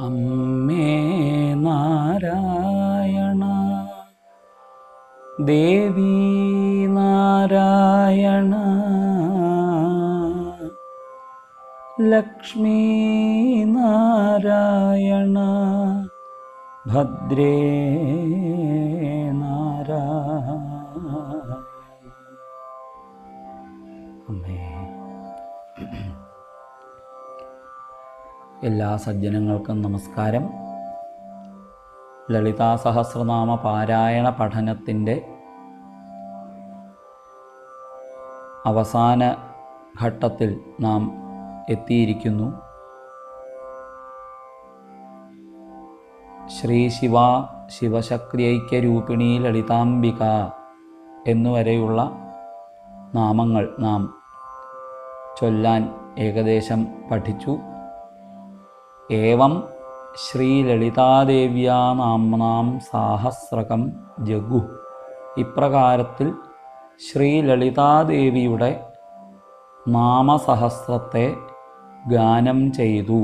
അമ്മേ നാരായണ, ദേവി നാരായണ, ലക്ഷ്മി നാരായണ, ഭദ്രേ നാരായണ. അമ്മേ. എല്ലാ സജ്ജനങ്ങൾക്കും നമസ്കാരം. ലളിതാ സഹസ്രനാമ പാരായണ പഠനത്തിൻ്റെ അവസാന ഘട്ടത്തിൽ നാം എത്തിയിരിക്കുന്നു. ശ്രീ ശിവ ശിവശക്തിഐക്യരൂപിണി ലളിതാംബിക എന്നുവരെയുള്ള നാമങ്ങൾ നാം ചൊല്ലാൻ ഏകദേശം പഠിച്ചു. ഏവം ശ്രീലളിതാദേവ്യാ നാംനാം സാഹസ്രകം ജഗു. ഇപ്രകാരത്തിൽ ശ്രീലളിതാദേവിയുടെ നാമസഹസ്രത്തെ ഗാനം ചെയ്തു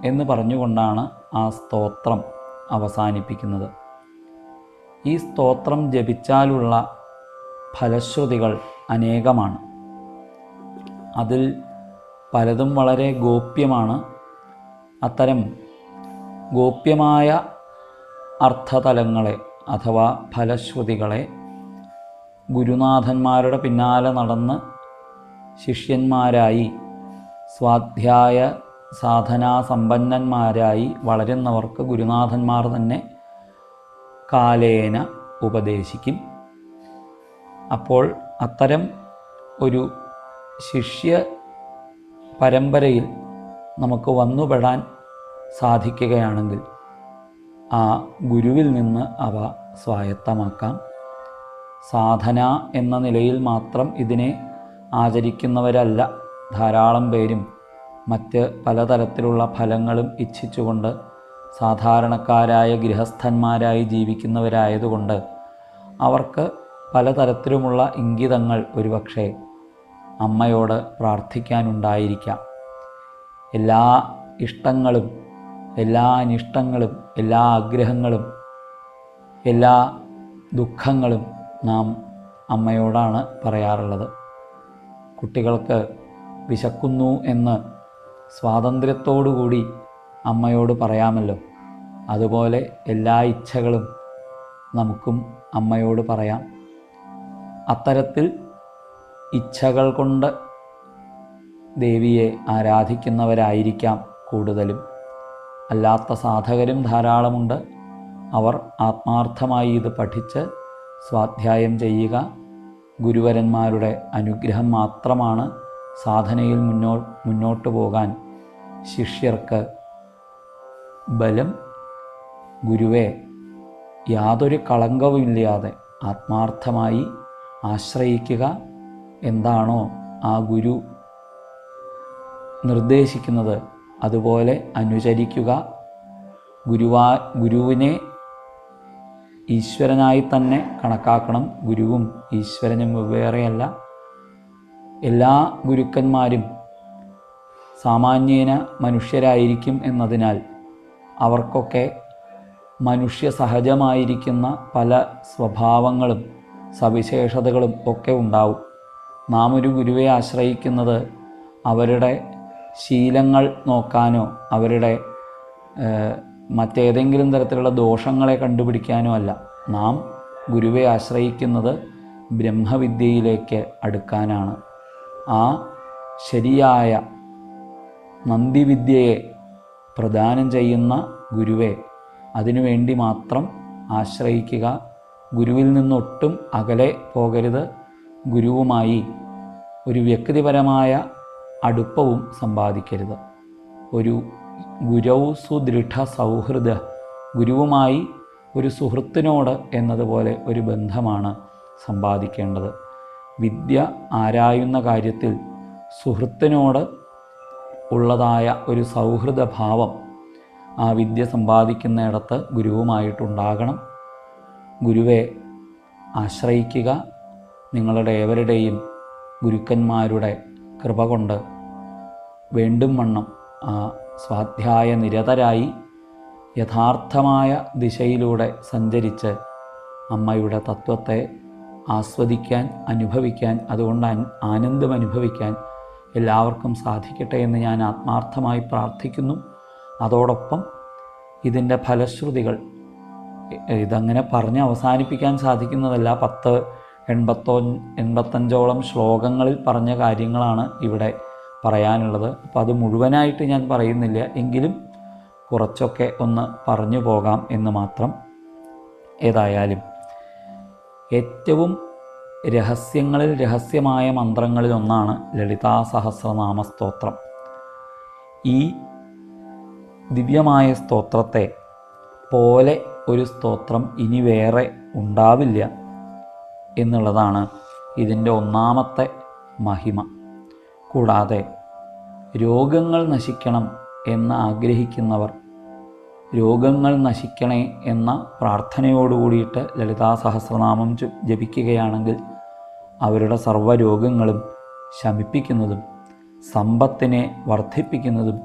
എന്ന് പറഞ്ഞുകൊണ്ടാണ് ആ സ്തോത്രം അവസാനിപ്പിക്കുന്നത്. ഈ സ്തോത്രം ജപിച്ചാലുള്ള ഫലശ്രുതികൾ അനേകമാണ്. അതിൽ പലതും വളരെ ഗോപ്യമാണ്. അത്തരം ഗോപ്യമായ അർത്ഥതലങ്ങളെ അഥവാ ഫലശ്രുതികളെ ഗുരുനാഥന്മാരുടെ പിന്നാലെ നടന്ന് ശിഷ്യന്മാരായി സ്വാധ്യായ സാധനാസമ്പന്നന്മാരായി വളരുന്നവർക്ക് ഗുരുനാഥന്മാർ തന്നെ കാലേന ഉപദേശിക്കും. അപ്പോൾ അത്തരം ഒരു ശിഷ്യ പരമ്പരയിൽ നമുക്ക് വന്നുപെടാൻ സാധിക്കുകയാണെങ്കിൽ ആ ഗുരുവിൽ നിന്ന് അവ സ്വായത്തമാക്കാം. സാധന എന്ന നിലയിൽ മാത്രം ഇതിനെ ആചരിക്കുന്നവരല്ല ധാരാളം പേരും. മറ്റ് പലതരത്തിലുള്ള ഫലങ്ങളും ഇച്ഛിച്ചുകൊണ്ട് സാധാരണക്കാരായ ഗൃഹസ്ഥന്മാരായി ജീവിക്കുന്നവരായതുകൊണ്ട് അവർക്ക് പലതരത്തിലുമുള്ള ഇംഗിതങ്ങൾ ഒരുപക്ഷെ അമ്മയോട് പ്രാർത്ഥിക്കാനുണ്ടായിരിക്കാം. എല്ലാ ഇഷ്ടങ്ങളും എല്ലാ അനിഷ്ടങ്ങളും എല്ലാ ആഗ്രഹങ്ങളും എല്ലാ ദുഃഖങ്ങളും നാം അമ്മയോടാണ് പറയാറുള്ളത്. കുട്ടികൾക്ക് വിശക്കുന്നു എന്ന് സ്വാതന്ത്ര്യത്തോടുകൂടി അമ്മയോട് പറയാമല്ലോ. അതുപോലെ എല്ലാ ഇച്ഛകളും നമുക്കും അമ്മയോട് പറയാം. അത്തരത്തിൽ ഇച്ഛകൾ കൊണ്ട് ദേവിയെ ആരാധിക്കുന്നവരായിരിക്കാം കൂടുതലും. അല്ലാത്ത സാധകരും ധാരാളമുണ്ട്. അവർ ആത്മാർത്ഥമായി ഇത് പഠിച്ച് സ്വാധ്യായം ചെയ്യുക. ഗുരുവരന്മാരുടെ അനുഗ്രഹം മാത്രമാണ് സാധനയിൽ മുന്നോട്ട് പോകാൻ ശിഷ്യർക്ക് ബലം. ഗുരുവെ യാതൊരു കളങ്കവുമില്ലാതെ ആത്മാർത്ഥമായി ആശ്രയിക്കുക. എന്താണോ ആ ഗുരു നിർദ്ദേശിക്കുന്നത് അതുപോലെ അനുചരിക്കുക. ഗുരുവിനെ ഈശ്വരനായി തന്നെ കണക്കാക്കണം. ഗുരുവും ഈശ്വരനും വെവ്വേറെയല്ല. എല്ലാ ഗുരുക്കന്മാരും സാമാന്യേന മനുഷ്യരായിരിക്കും എന്നതിനാൽ അവർക്കൊക്കെ മനുഷ്യ സഹജമായിരിക്കുന്ന പല സ്വഭാവങ്ങളും സവിശേഷതകളും ഒക്കെ ഉണ്ടാവും. നാം ഒരു ഗുരുവെ ആശ്രയിക്കുന്നത് അവരുടെ ശീലങ്ങൾ നോക്കാനോ അവരുടെ മറ്റേതെങ്കിലും തരത്തിലുള്ള ദോഷങ്ങളെ കണ്ടുപിടിക്കാനോ അല്ല. നാം ഗുരുവെ ആശ്രയിക്കുന്നത് ബ്രഹ്മവിദ്യയിലേക്ക് അടുക്കാനാണ്. ആ ശരിയായ നന്ദിവിദ്യയെ പ്രദാനം ചെയ്യുന്ന ഗുരുവെ അതിനുവേണ്ടി മാത്രം ആശ്രയിക്കുക. ഗുരുവിൽ നിന്നൊട്ടും അകലെ പോകരുത്. ഗുരുവുമായി ഒരു വ്യക്തിപരമായ അടുപ്പവും സമ്പാദിക്കരുത്. ഒരു ഗുരൗ സുദൃഢ സൗഹൃദ, ഗുരുവുമായി ഒരു സുഹൃത്തിനോട് എന്നതുപോലെ ഒരു ബന്ധമാണ് സമ്പാദിക്കേണ്ടത്. വിദ്യ ആരായുന്ന കാര്യത്തിൽ സുഹൃത്തിനോട് ഉള്ളതായ ഒരു സൗഹൃദഭാവം ആ വിദ്യ സമ്പാദിക്കുന്നിടത്ത് ഗുരുവുമായിട്ടുണ്ടാകണം. ഗുരുവെ ആശ്രയിക്കുക. നിങ്ങളുടെ ഏവരുടെയും ഗുരുക്കന്മാരുടെ കൃപ കൊണ്ട് വേണ്ടും വണ്ണം ആ സ്വാധ്യായ നിരതരായി യഥാർത്ഥമായ ദിശയിലൂടെ സഞ്ചരിച്ച് അമ്മയുടെ തത്വത്തെ ആസ്വദിക്കാൻ, അനുഭവിക്കാൻ, അതുകൊണ്ട് ആനന്ദം അനുഭവിക്കാൻ എല്ലാവർക്കും സാധിക്കട്ടെ എന്ന് ഞാൻ ആത്മാർത്ഥമായി പ്രാർത്ഥിക്കുന്നു. അതോടൊപ്പം ഇതിൻ്റെ ഫലശ്രുതികൾ ഇതങ്ങനെ പറഞ്ഞ് അവസാനിപ്പിക്കാൻ സാധിക്കുന്നതല്ല. 85 ശ്ലോകങ്ങളിൽ പറഞ്ഞ കാര്യങ്ങളാണ് ഇവിടെ പറയാനുള്ളത്. അപ്പോൾ അത് മുഴുവനായിട്ട് ഞാൻ പറയുന്നില്ല, എങ്കിലും കുറച്ചൊക്കെ ഒന്ന് പറഞ്ഞു പോകാം എന്ന് മാത്രം. ഏതായാലും ഏറ്റവും രഹസ്യങ്ങളിൽ രഹസ്യമായ മന്ത്രങ്ങളിൽ ഒന്നാണ് ലളിതാ സഹസ്രനാമ സ്തോത്രം. ഈ ദിവ്യമായ സ്തോത്രത്തെ പോലെ ഒരു സ്തോത്രം ഇനി വേറെ ഉണ്ടാവില്ല എന്നുള്ളതാണ് ഇതിൻ്റെ ഒന്നാമത്തെ മഹിമ. കൂടാതെ രോഗങ്ങൾ നശിക്കണം എന്ന് ആഗ്രഹിക്കുന്നവർ, രോഗങ്ങൾ നശിക്കണേ എന്ന പ്രാർത്ഥനയോടുകൂടിയിട്ട് ലളിതാ സഹസ്രനാമം ജപിക്കുകയാണെങ്കിൽ അവരുടെ സർവ്വരോഗങ്ങളും ശമിപ്പിക്കുന്നതും സമ്പത്തിനെ വർദ്ധിപ്പിക്കുന്നതും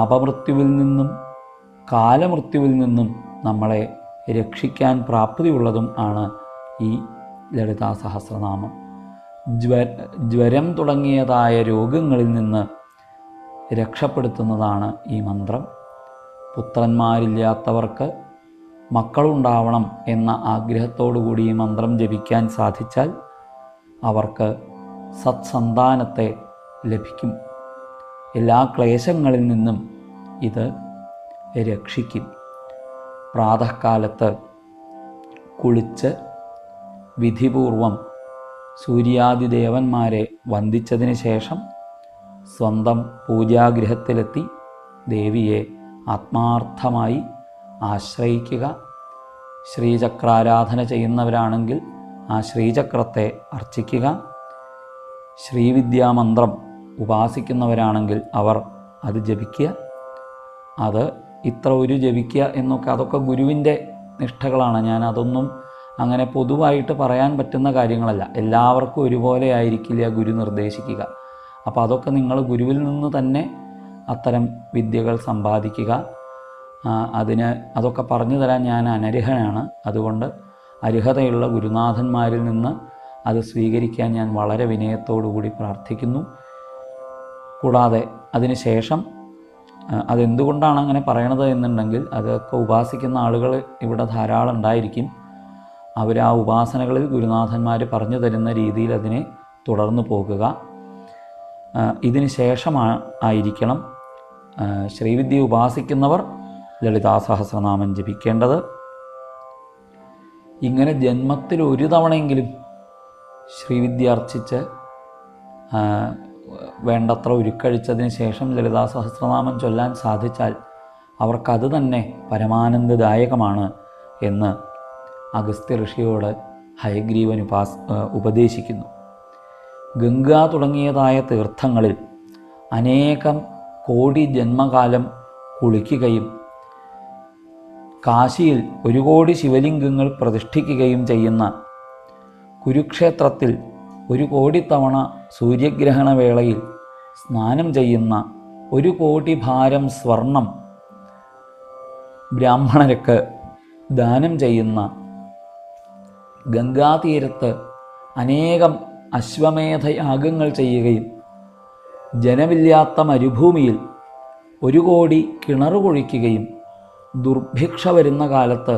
അപമൃത്യുവിൽ നിന്നും കാലമൃത്യുവിൽ നിന്നും നമ്മളെ രക്ഷിക്കാൻ പ്രാപ്തിയുള്ളതും ആണ് ഈ ലളിതാ സഹസ്രനാമം. ജ്വരം തുടങ്ങിയതായ രോഗങ്ങളിൽ നിന്ന് രക്ഷപ്പെടുത്തുന്നതാണ് ഈ മന്ത്രം. പുത്രന്മാരില്ലാത്തവർക്ക് മക്കളുണ്ടാവണം എന്ന ആഗ്രഹത്തോടുകൂടി ഈ മന്ത്രം ജപിക്കാൻ സാധിച്ചാൽ അവർക്ക് സത്സന്താനത്തെ ലഭിക്കും. എല്ലാ ക്ലേശങ്ങളിൽ നിന്നും ഇത് രക്ഷിക്കും. പ്രാതഃകാലത്ത് കുളിച്ച് വിധിപൂർവം സൂര്യാദിദേവന്മാരെ വന്ദിച്ചതിന് ശേഷം സ്വന്തം പൂജാഗൃഹത്തിലെത്തി ദേവിയെ ആത്മാർത്ഥമായി ആശ്രയിക്കുക. ശ്രീചക്രാരാധന ചെയ്യുന്നവരാണെങ്കിൽ ആ ശ്രീചക്രത്തെ അർച്ചിക്കുക. ശ്രീവിദ്യാമന്ത്രം ഉപാസിക്കുന്നവരാണെങ്കിൽ അവർ അത് ജപിക്കുക. അത് ഇത്ര ഒരു ജപിക്കുക എന്നൊക്കെ അതൊക്കെ ഗുരുവിൻ്റെ നിഷ്ഠകളാണ്. ഞാൻ അതൊന്നും അങ്ങനെ പൊതുവായിട്ട് പറയാൻ പറ്റുന്ന കാര്യങ്ങളല്ല. എല്ലാവർക്കും ഒരുപോലെ ആയിരിക്കില്ല ഗുരു നിർദ്ദേശിക്കുക. അപ്പോൾ അതൊക്കെ നിങ്ങൾ ഗുരുവിൽ നിന്ന് തന്നെ അത്തരം വിദ്യകൾ സമ്പാദിക്കുക. അതൊക്കെ പറഞ്ഞു തരാൻ ഞാൻ അനർഹനാണ്. അതുകൊണ്ട് അർഹതയുള്ള ഗുരുനാഥന്മാരിൽ നിന്ന് അത് സ്വീകരിക്കാൻ ഞാൻ വളരെ വിനയത്തോടുകൂടി പ്രാർത്ഥിക്കുന്നു. കൂടാതെ അതിന് ശേഷം അതെന്തുകൊണ്ടാണ് അങ്ങനെ പറയണത് എന്നുണ്ടെങ്കിൽ അതൊക്കെ ഉപാസിക്കുന്ന ആളുകൾ ഇവിടെ ധാരാളം ഉണ്ടായിരിക്കും. അവർ ആ ഉപാസനകളിൽ ഗുരുനാഥന്മാർ പറഞ്ഞു തരുന്ന രീതിയിൽ അതിനെ തുടർന്നു പോകുക. ഇതിന് ശേഷമായിരിക്കണം ശ്രീവിദ്യ ഉപാസിക്കുന്നവർ ലളിതാ സഹസ്രനാമം ജപിക്കേണ്ടത്. ഇങ്ങനെ ജന്മത്തിൽ ഒരു തവണയെങ്കിലും ശ്രീവിദ്യ അർച്ചിച്ച് വേണ്ടത്ര ഉരുക്കഴിച്ചതിന് ശേഷം ലളിതാ സഹസ്രനാമം ചൊല്ലാൻ സാധിച്ചാൽ അവർക്കത് തന്നെ പരമാനന്ദദായകമാണ് എന്ന് അഗസ്ത്യ ഋഷിയോട് ഹയഗ്രീവൻ ഉപദേശിക്കുന്നു. ഗംഗ തുടങ്ങിയതായ തീർത്ഥങ്ങളിൽ അനേകം കോടി ജന്മകാലം കുളിക്കുകയും കാശിയിൽ 1 കോടി ശിവലിംഗങ്ങൾ പ്രതിഷ്ഠിക്കുകയും ചെയ്യുന്ന, കുരുക്ഷേത്രത്തിൽ 1 കോടി തവണ സൂര്യഗ്രഹണവേളയിൽ സ്നാനം ചെയ്യുന്ന, 1 കോടി ഭാരം സ്വർണം ബ്രാഹ്മണർക്ക് ദാനം ചെയ്യുന്ന, ഗംഗാതീരത്ത് അനേകം അശ്വമേധയാഗങ്ങൾ ചെയ്യുകയും ജനമില്ലാത്ത മരുഭൂമിയിൽ 1 കോടി കിണർ കുഴിക്കുകയും ദുർഭിക്ഷ വരുന്ന കാലത്ത്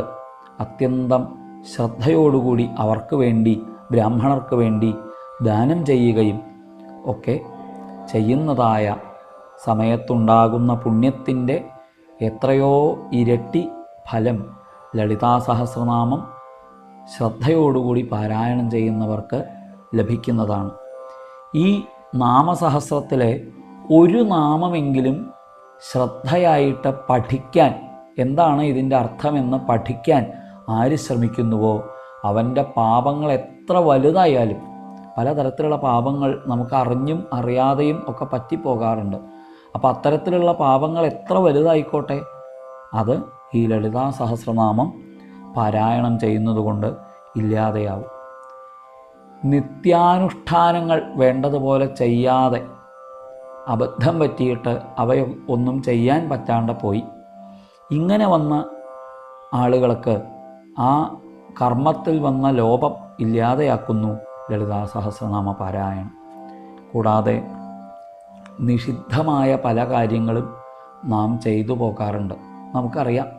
അത്യന്തം ശ്രദ്ധയോടുകൂടി അവർക്ക് വേണ്ടി, ബ്രാഹ്മണർക്ക് വേണ്ടി ദാനം ചെയ്യുകയും ഒക്കെ ചെയ്യുന്നതായ സമയത്തുണ്ടാകുന്ന പുണ്യത്തിൻ്റെ എത്രയോ ഇരട്ടി ഫലം ലളിതാ സഹസ്രനാമം ശ്രദ്ധയോടുകൂടി പാരായണം ചെയ്യുന്നവർക്ക് ലഭിക്കുന്നതാണ്. ഈ നാമസഹസ്രത്തിലെ ഒരു നാമമെങ്കിലും ശ്രദ്ധയായിട്ട് പഠിക്കാൻ, എന്താണ് ഇതിൻ്റെ അർത്ഥമെന്ന് പഠിക്കാൻ ആര് ശ്രമിക്കുന്നുവോ അവൻ്റെ പാപങ്ങൾ എത്ര വലുതായാലും, പലതരത്തിലുള്ള പാപങ്ങൾ നമുക്ക് അറിഞ്ഞും അറിയാതെയും ഒക്കെ പറ്റിപ്പോകാറുണ്ട്. അപ്പോൾ അത്തരത്തിലുള്ള പാപങ്ങൾ എത്ര വലുതായിക്കോട്ടെ അത് ഈ ലളിതാ സഹസ്രനാമം പാരായണം ചെയ്യുന്നതുകൊണ്ട് ഇല്ലാതെയാവും. നിത്യാനുഷ്ഠാനങ്ങൾ വേണ്ടതുപോലെ ചെയ്യാതെ അബദ്ധം പറ്റിയിട്ട് അവയൊന്നും ചെയ്യാൻ പറ്റാണ്ട് പോയി. ഇങ്ങനെ വന്ന ആളുകൾക്ക് ആ കർമ്മത്തിൽ വന്ന ലോപം ഇല്ലാതെയാക്കുന്നു ലളിതാ സഹസ്രനാമ പാരായണം. കൂടാതെ നിഷിദ്ധമായ പല കാര്യങ്ങളും നാം ചെയ്തു പോകാറുണ്ട്. നമുക്കറിയാം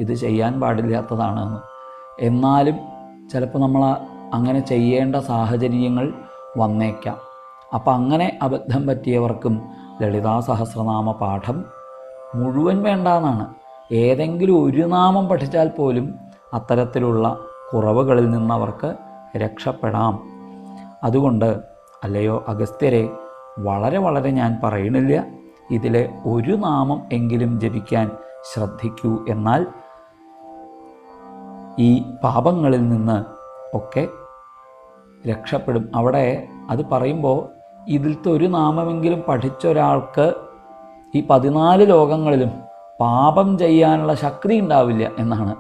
ഇത് ചെയ്യാൻ പാടില്ലാത്തതാണെന്ന്. എന്നാലും ചിലപ്പോൾ നമ്മൾ അങ്ങനെ ചെയ്യേണ്ട സാഹചര്യങ്ങൾ വന്നേക്കാം. അപ്പം അങ്ങനെ അബദ്ധം പറ്റിയവർക്കും ലളിതാ സഹസ്രനാമ പാഠം മുഴുവൻ വേണ്ടാന്നാണ്. ഏതെങ്കിലും ഒരു നാമം പഠിച്ചാൽ പോലും അത്തരത്തിലുള്ള കുറവുകളിൽ നിന്നവർക്ക് രക്ഷപ്പെടാം. അതുകൊണ്ട് അല്ലയോ അഗസ്ത്യരെ, വളരെ ഞാൻ പറയണില്ല, ഇതിലെ ഒരു നാമം എങ്കിലും ജപിക്കാൻ ശ്രദ്ധിക്കൂ. എന്നാൽ ഈ പാപങ്ങളിൽ നിന്ന് ഒക്കെ രക്ഷപ്പെടും. അവിടെ അത് പറയുമ്പോൾ ഇതിലത്തെ ഒരു നാമമെങ്കിലും പഠിച്ച ഒരാൾക്ക് ഈ 14 ലോകങ്ങളിലും പാപം ചെയ്യാനുള്ള ശക്തി ഉണ്ടാവില്ല എന്നാണ്.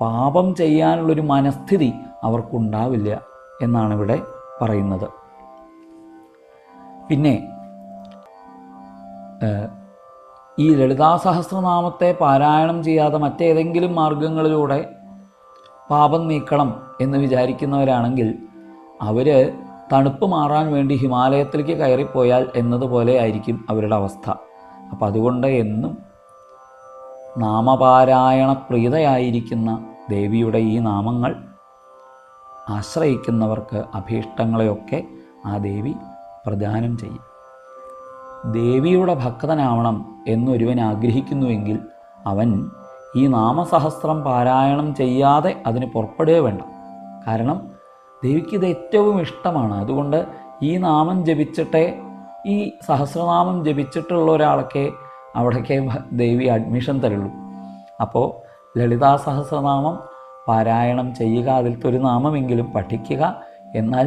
പാപം ചെയ്യാനുള്ളൊരു മനസ്ഥിതി അവർക്കുണ്ടാവില്ല എന്നാണ് ഇവിടെ പറയുന്നത്. പിന്നെ ഈ ലളിതാ സഹസ്രനാമത്തെ പാരായണം ചെയ്യാതെ മറ്റേതെങ്കിലും മാർഗങ്ങളിലൂടെ പാപം നീക്കണം എന്ന് വിചാരിക്കുന്നവരാണെങ്കിൽ അവർ തണുപ്പ് മാറാൻ വേണ്ടി ഹിമാലയത്തിലേക്ക് കയറിപ്പോയാൽ എന്നതുപോലെ ആയിരിക്കും അവരുടെ അവസ്ഥ. അപ്പം അതുകൊണ്ട് എന്നും നാമപാരായണ പ്രീതയായിരിക്കുന്ന ദേവിയുടെ ഈ നാമങ്ങൾ ആശ്രയിക്കുന്നവർക്ക് അഭീഷ്ടങ്ങളെയൊക്കെ ആ ദേവി പ്രദാനം ചെയ്യും. ദേവിയുടെ ഭക്തനാവണം എന്നൊരുവൻ ആഗ്രഹിക്കുന്നുവെങ്കിൽ അവൻ ഈ നാമസഹസ്രം പാരായണം ചെയ്യാതെ അതിന് പുറപ്പെടുകയോ വേണ്ട. കാരണം ദേവിക്ക് ഇത് ഏറ്റവും ഇഷ്ടമാണ്. അതുകൊണ്ട് ഈ നാമം ജപിച്ചിട്ടേ, ഈ സഹസ്രനാമം ജപിച്ചിട്ടുള്ള ഒരാൾക്ക് അവിടേക്ക് ദേവി അഡ്മിഷൻ തരുള്ളൂ. അപ്പോൾ ലളിതാ സഹസ്രനാമം പാരായണം ചെയ്യുക, അതിലത്തെ ഒരു നാമമെങ്കിലും പഠിക്കുക. എന്നാൽ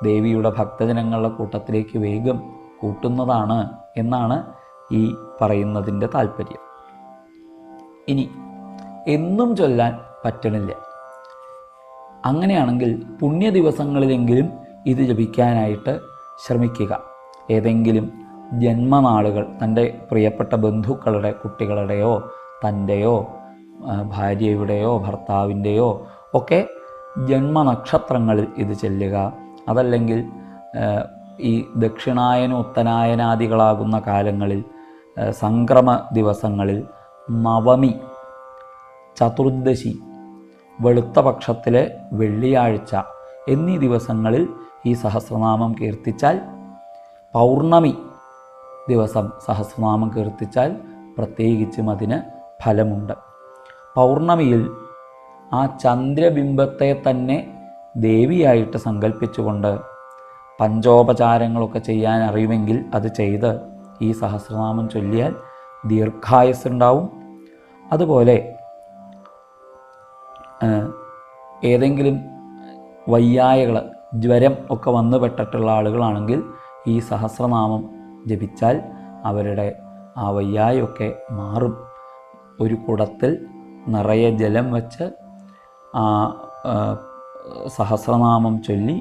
ദേവിയുടെ ഭക്തജനങ്ങളുടെ കൂട്ടത്തിലേക്ക് വേഗം കൂട്ടുന്നതാണ് എന്നാണ് ഈ പറയുന്നതിൻ്റെ താല്പര്യം. ഇനി എന്നും ചൊല്ലാൻ പറ്റണില്ല. അങ്ങനെയാണെങ്കിൽ പുണ്യ ദിവസങ്ങളിലെങ്കിലും ഇത് ജപിക്കാനായിട്ട് ശ്രമിക്കുക. ഏതെങ്കിലും ജന്മനാളുകൾ തൻ്റെ പ്രിയപ്പെട്ട ബന്ധുക്കളുടെ കുട്ടികളുടെയോ തൻ്റെയോ ഭാര്യയുടെയോ ഭർത്താവിൻ്റെയോ ഒക്കെ ജന്മനക്ഷത്രങ്ങളിൽ ഇത് ചെല്ലുക. അതല്ലെങ്കിൽ ഈ ദക്ഷിണായന ഉത്തരായനാദികളാകുന്ന കാലങ്ങളിൽ, സംക്രമ ദിവസങ്ങളിൽ, നവമി, ചതുർദശി, വെളുത്ത പക്ഷത്തിലെ വെള്ളിയാഴ്ച എന്നീ ദിവസങ്ങളിൽ ഈ സഹസ്രനാമം കീർത്തിച്ചാൽ, പൗർണമി ദിവസം സഹസ്രനാമം കീർത്തിച്ചാൽ പ്രത്യേകിച്ചും അതിന് ഫലമുണ്ട്. പൗർണമിയിൽ ആ ചന്ദ്രബിംബത്തെ തന്നെ ദേവിയായിട്ട് സങ്കല്പിച്ചുകൊണ്ട് പഞ്ചോപചാരങ്ങളൊക്കെ ചെയ്യാൻ അറിയുമെങ്കിൽ അത് ചെയ്ത് ഈ സഹസ്രനാമം ചൊല്ലിയാൽ ദീർഘായുസ്സുണ്ടാവും. അതുപോലെ ഏതെങ്കിലും വയ്യായകൾ, ജ്വരം ഒക്കെ വന്നു പെട്ടിട്ടുള്ള ആളുകളാണെങ്കിൽ ഈ സഹസ്രനാമം ജപിച്ചാൽ അവരുടെ ആ വയ്യായൊക്കെ മാറും. ഒരു കുടത്തിൽ നിറയെ ജലം വെച്ച് ആ സഹസ്രനാമം ചൊല്ലി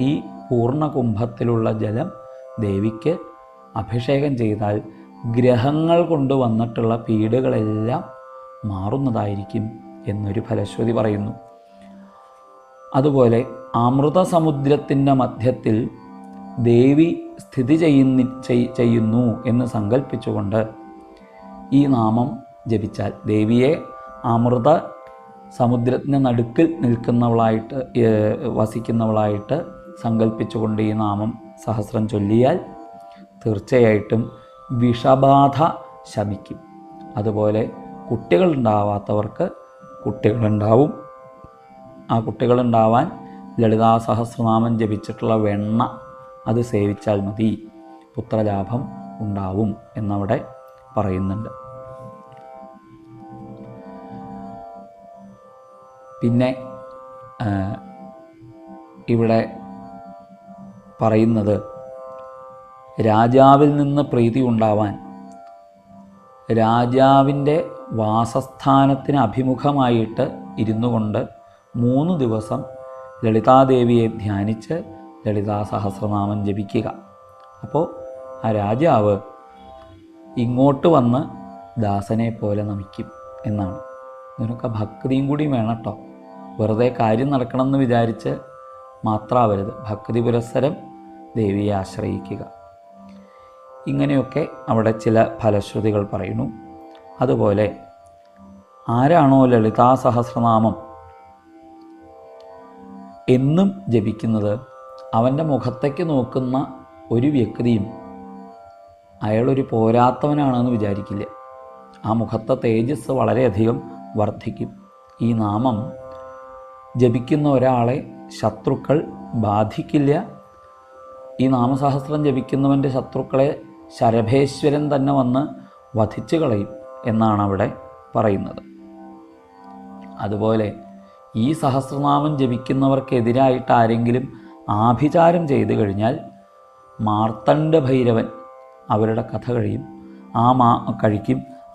ഈ പൂർണ്ണകുംഭത്തിലുള്ള ജലം ദേവിക്ക് അഭിഷേകം ചെയ്താൽ ഗ്രഹങ്ങൾ കൊണ്ട് വന്നിട്ടുള്ള പീഡകളെല്ലാം മാറുന്നതായിരിക്കും എന്നൊരു ഫലശ്രുതി പറയുന്നു. അതുപോലെ അമൃതസമുദ്രത്തിൻ്റെ മധ്യത്തിൽ ദേവി സ്ഥിതി ചെയ്യുന്നു എന്ന് സങ്കല്പിച്ചുകൊണ്ട് ഈ നാമം ജപിച്ചാൽ, ദേവിയെ അമൃത സമുദ്രത്തിന് നടുക്കിൽ നിൽക്കുന്നവളായിട്ട് വസിക്കുന്നവളായിട്ട് സങ്കല്പിച്ചുകൊണ്ട് ഈ നാമം സഹസ്രം ചൊല്ലിയാൽ തീർച്ചയായിട്ടും വിഷബാധ ശമിക്കും. അതുപോലെ കുട്ടികളുണ്ടാവാത്തവർക്ക് കുട്ടികളുണ്ടാവും. ആ കുട്ടികളുണ്ടാവാൻ ലളിതാ സഹസ്രനാമം ജപിച്ചിട്ടുള്ള വെണ്ണ അത് സേവിച്ചാൽ മതി, പുത്രലാഭം ഉണ്ടാവും എന്നവിടെ പറയുന്നുണ്ട്. പിന്നെ ഇവിടെ പറയുന്നത് രാജാവിൽ നിന്ന് പ്രീതി ഉണ്ടാവാൻ രാജാവിൻ്റെ വാസസ്ഥാനത്തിന് അഭിമുഖമായിട്ട് ഇരുന്നു കൊണ്ട് 3 ദിവസം ലളിതാദേവിയെ ധ്യാനിച്ച് ലളിതാ സഹസ്രനാമം ജപിക്കുക. അപ്പോൾ ആ രാജാവ് ഇങ്ങോട്ട് വന്ന് ദാസനെ പോലെ നമിക്കും. എന്നാണ്. ഇതിനൊക്കെ ഭക്തിയും കൂടി വേണം കേട്ടോ. വെറുതെ കാര്യം നടക്കണമെന്ന് വിചാരിച്ച് മാത്രമാവരുത്. ഭക്തി പുരസ്സരം ദേവിയെ ആശ്രയിക്കുക. ഇങ്ങനെയൊക്കെ അവിടെ ചില ഫലശ്രുതികൾ പറയുന്നു. അതുപോലെ ആരാണോ ലളിതാ സഹസ്രനാമം എന്നും ജപിക്കുന്നത്, അവൻ്റെ മുഖത്തേക്ക് നോക്കുന്ന ഒരു വ്യക്തിയും അയാളൊരു പോരാത്തവനാണെന്ന് വിചാരിക്കില്ല. ആ മുഖത്തെ തേജസ് വളരെയധികം വർദ്ധിക്കും. ഈ നാമം ജപിക്കുന്ന ഒരാളെ ശത്രുക്കൾ ബാധിക്കില്ല. ഈ നാമസഹസ്രം ജപിക്കുന്നവൻ്റെ ശത്രുക്കളെ ശരഭേശ്വരൻ തന്നെ വന്ന് വധിച്ചു കളയും എന്നാണ് അവിടെ പറയുന്നത്. അതുപോലെ ഈ സഹസ്രനാമം ജപിക്കുന്നവർക്കെതിരായിട്ട് ആരെങ്കിലും ആഭിചാരം ചെയ്തു കഴിഞ്ഞാൽ മാർത്തണ്ഡ ഭൈരവൻ അവരുടെ കഥ കഴിക്കും.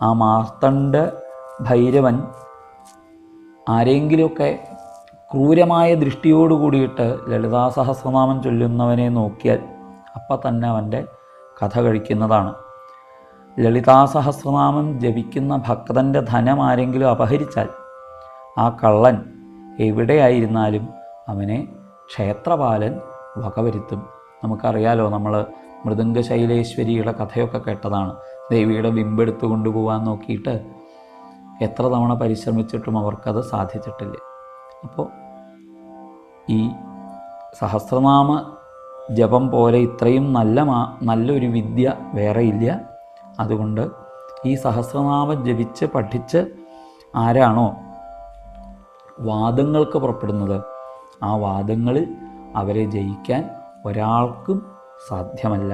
ആ മാർത്തണ്ഡ ഭൈരവൻ ആരെങ്കിലുമൊക്കെ ക്രൂരമായ ദൃഷ്ടിയോട് കൂടിയിട്ട് ലളിതാ സഹസ്രനാമം ചൊല്ലുന്നവനെ നോക്കിയാൽ അപ്പം തന്നെ അവൻ്റെ കഥ കഴിക്കുന്നതാണ്. ലളിതാ സഹസ്രനാമം ജപിക്കുന്ന ഭക്തൻ്റെ ധനം ആരെങ്കിലും അപഹരിച്ചാൽ ആ കള്ളൻ എവിടെയായിരുന്നാലും അവനെ ക്ഷേത്രപാലൻ വകവരുത്തും. നമുക്കറിയാലോ, നമ്മൾ മൃദംഗശൈലേശ്വരിയുടെ കഥയൊക്കെ കേട്ടതാണ്. ദേവിയുടെ ബിംബെടുത്ത് കൊണ്ടുപോകാൻ നോക്കിയിട്ട് എത്ര തവണ പരിശ്രമിച്ചിട്ടും അവർക്കത് സാധിച്ചിട്ടില്ല. അപ്പോൾ ഈ സഹസ്രനാമ ജപം പോലെ ഇത്രയും നല്ലൊരു വിദ്യ വേറെയില്ല. അതുകൊണ്ട് ഈ സഹസ്രനാമം ജപിച്ച് പഠിച്ച് ആരാണോ വാദങ്ങൾക്ക് പുറപ്പെടുന്നത്, ആ വാദങ്ങളിൽ അവരെ ജയിക്കാൻ ഒരാൾക്കും സാധ്യമല്ല.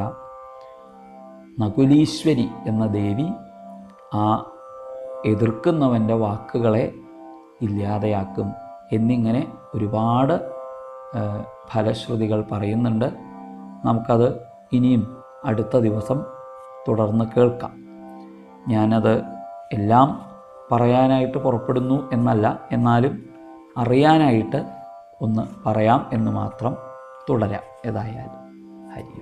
നകുലീശ്വരി എന്ന ദേവി ആ എതിർക്കുന്നവൻ്റെ വാക്കുകളെ ഇല്ലാതെയാക്കും എന്നിങ്ങനെ ഒരുപാട് ഫലശ്രുതികൾ പറയുന്നുണ്ട്. നമുക്കത് ഇനിയും അടുത്ത ദിവസം തുടർന്ന് കേൾക്കാം. ഞാനത് എല്ലാം പറയാനായിട്ട് പുറപ്പെടുന്നു എന്നല്ല, എന്നാലും അറിയാനായിട്ട് ഒന്ന് പറയാം എന്ന് മാത്രം. തുടരാം ഏതായാലും. ഹരി.